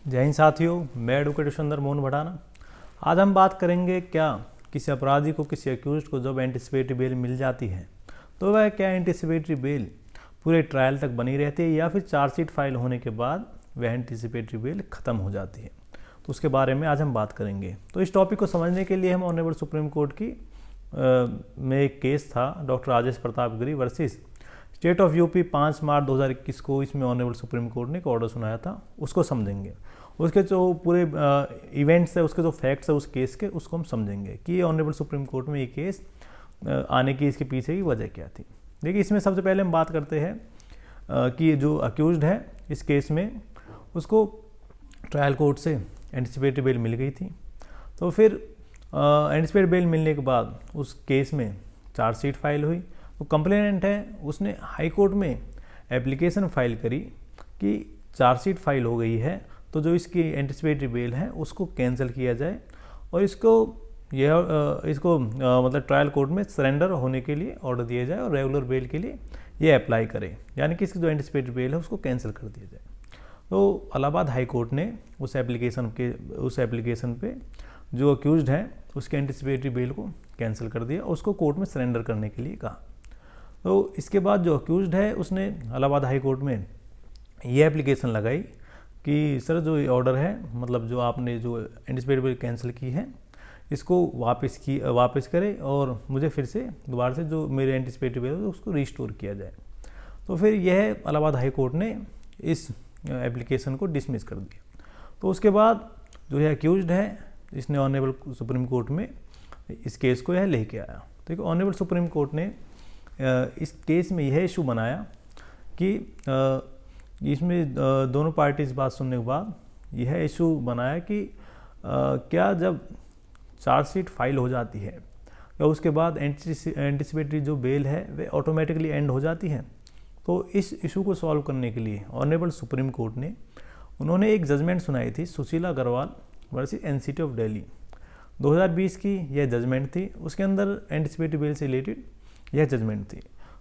जय हिंद साथियों, मैं एडवोकेट सुंदर मोहन भड़ाना। आज हम बात करेंगे क्या किसी अपराधी को, किसी अक्यूज्ड को जब एंटिसिपेटरी बेल मिल जाती है तो वह क्या एंटिसिपेटरी बेल पूरे ट्रायल तक बनी रहती है या फिर चार्जशीट फाइल होने के बाद वह एंटिसिपेटरी बेल ख़त्म हो जाती है। तो उसके बारे में आज हम बात करेंगे। तो इस टॉपिक को समझने के लिए हम ऑनरेबल सुप्रीम कोर्ट की में एक केस था doctor Rajesh Pratap Giri versus state of UP 5 मार्च 2021 को, इसमें ऑनरेबल सुप्रीम कोर्ट ने एक ऑर्डर सुनाया था, उसको समझेंगे। उसके जो पूरे इवेंट्स है, उसके जो फैक्ट्स है उस केस के, उसको हम समझेंगे कि ये ऑनरेबल सुप्रीम कोर्ट में ये केस आने की इसके पीछे की वजह क्या थी। देखिए, इसमें सबसे पहले हम बात करते हैं कि जो अक्यूज्ड है इस केस में, उसको ट्रायल कोर्ट से एंटिसिपेटरी बेल मिल गई थी। तो फिर एंटिसिपेटरी बेल मिलने के बाद उस केस में चार्जशीट फाइल हुई। तो कंप्लेनेंट है उसने हाई कोर्ट में एप्लीकेशन फाइल करी कि चार्जशीट फाइल हो गई है, तो जो इसकी एंटिसिपेटरी बेल है उसको कैंसिल किया जाए और इसको मतलब ट्रायल कोर्ट में सरेंडर होने के लिए ऑर्डर दिया जाए और रेगुलर बेल के लिए ये अप्लाई करे, यानी कि इसकी जो एंटिसिपेटरी बेल है उसको कैंसिल कर दिया जाए। तो इलाहाबाद हाई कोर्ट ने उस एप्लीकेशन पे जो अक्यूज्ड है उसके एंटिसिपेटरी बेल को कैंसिल कर दिया और उसको कोर्ट में सरेंडर करने के लिए कहा। तो इसके बाद जो अक्यूज्ड है उसने इलाहाबाद हाई कोर्ट में ये एप्लीकेशन लगाई कि सर, जो ये ऑर्डर है, मतलब जो आपने जो एंटिसिपेटरी बेल कैंसिल की है, इसको वापस करें और मुझे फिर से दोबारा से जो मेरे एंटिसिपेटरी बेल है उसको रिस्टोर किया जाए। तो फिर यह इलाहाबाद हाई कोर्ट ने इस एप्लीकेशन को डिसमिस कर दिया। तो उसके बाद जो है अक्यूज्ड है, इसने ऑनरेबल सुप्रीम कोर्ट में इस केस को यह लेके आया। तो ऑनरेबल सुप्रीम कोर्ट ने इस केस में यह इशू बनाया कि इसमें दोनों पार्टी इस बात सुनने के बाद यह इशू बनाया कि क्या जब चार्जशीट फाइल हो जाती है या उसके बाद एंटिसिपेटरी जो बेल है वे ऑटोमेटिकली एंड हो जाती है। तो इस इशू को सॉल्व करने के लिए ऑनरेबल सुप्रीम कोर्ट ने उन्होंने एक जजमेंट सुनाई थी, Sushila Agrawal versus NCT of Delhi 2020 की यह जजमेंट थी। उसके अंदर एंटिसिपेटरी बेल से रिलेटेड यह जजमेंट थी।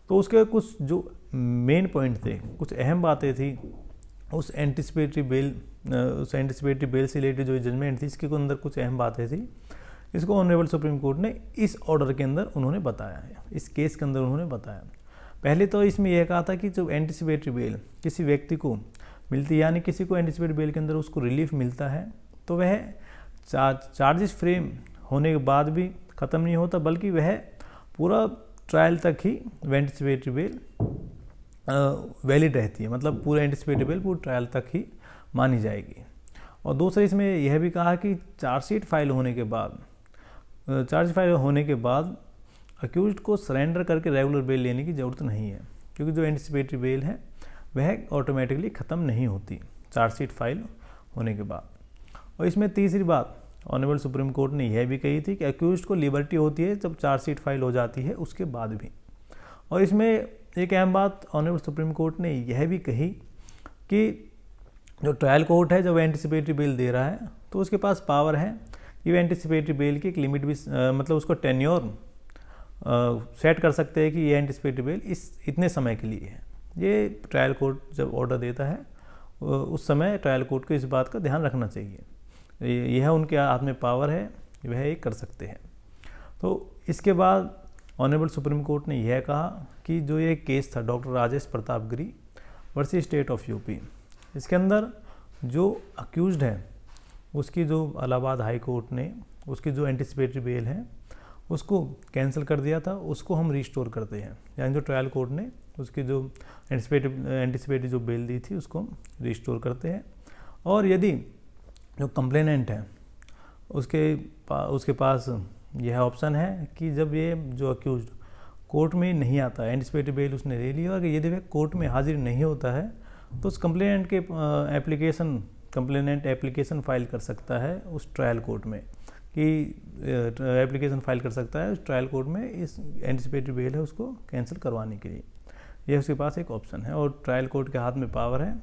तो उसके कुछ जो मेन पॉइंट थे, कुछ अहम बातें थी उस एंटिसिपेटरी बेल से रिलेटेड जो जजमेंट थी, इसके अंदर कुछ अहम बातें थी। इसको ऑनरेबल सुप्रीम कोर्ट ने इस ऑर्डर के अंदर उन्होंने बताया है, इस केस के अंदर उन्होंने बताया। पहले तो इसमें यह कहा था कि जो एंटिसिपेटरी बेल किसी व्यक्ति को मिलती है, यानी किसी को एंटिसिपेटरी बेल के अंदर उसको रिलीफ मिलता है, तो वह चार्जेस फ्रेम होने के बाद भी ख़त्म नहीं होता, बल्कि वह पूरा ट्रायल तक ही एंटिसिपेटरी बेल वैलिड रहती है। मतलब पूरा एंटिसिपेटरी बेल पूरे ट्रायल तक ही मानी जाएगी। और दूसरा इसमें यह भी कहा कि चार्जशीट फाइल होने के बाद अक्यूज्ड को सरेंडर करके रेगुलर बेल लेने की ज़रूरत नहीं है, क्योंकि जो एंटिसिपेटरी बेल है वह ऑटोमेटिकली ख़त्म नहीं होती चार्जशीट फाइल होने के बाद। और इसमें तीसरी बात ऑनरेबल सुप्रीम कोर्ट ने यह भी कही थी कि अक्यूज्ड को लिबर्टी होती है जब चार्जशीट फाइल हो जाती है उसके बाद भी। और इसमें एक अहम बात ऑनरेबल सुप्रीम कोर्ट ने यह भी कही कि जो ट्रायल कोर्ट है जब एंटिसिपेटरी बेल दे रहा है तो उसके पास पावर है कि वह एंटिसिपेटरी बेल की एक लिमिट भी मतलब उसको टेन्योर सेट कर सकते हैं कि ये एंटिसिपेटरी बेल इतने समय के लिए है। ये ट्रायल कोर्ट जब ऑर्डर देता है उस समय ट्रायल कोर्ट को इस बात का ध्यान रखना चाहिए। यह उनके हाथ में पावर है, वह ये कर सकते हैं। तो इसके बाद ऑनरेबल सुप्रीम कोर्ट ने यह कहा कि जो ये केस था doctor Rajesh Pratap Giri versus state of UP, इसके अंदर जो अक्यूज्ड है उसकी जो इलाहाबाद हाई कोर्ट ने उसकी जो एंटिसिपेटरी बेल है उसको कैंसिल कर दिया था, उसको हम रिस्टोर करते हैं। यानी जो ट्रायल कोर्ट ने उसकी जो एंटिसिपेटरी जो बेल दी थी उसको हम रिस्टोर करते हैं। और यदि जो कंप्लेनेंट है उसके पास यह ऑप्शन है कि जब ये जो अक्यूज्ड कोर्ट में नहीं आता है, एंटिसिपेटरी बेल उसने ले लिया और यदि वह कोर्ट में हाजिर नहीं होता है तो उस कंप्लेनेंट के एप्लीकेशन फाइल कर सकता है उस ट्रायल कोर्ट में, कि एप्लीकेशन फाइल कर सकता है उस ट्रायल कोर्ट में इस एंटिसिपेटरी बेल है उसको कैंसिल करवाने के लिए। यह उसके पास एक ऑप्शन है और ट्रायल कोर्ट के हाथ में पावर है,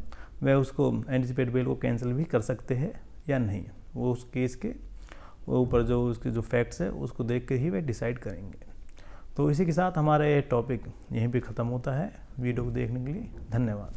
वह उसको एंटिसिपेटरी बेल को कैंसिल भी कर सकते हैं या नहीं, वो उस केस के ऊपर जो उसके जो फैक्ट्स है उसको देख के ही वे डिसाइड करेंगे। तो इसी के साथ हमारा ये टॉपिक यहीं पे ख़त्म होता है। वीडियो को देखने के लिए धन्यवाद।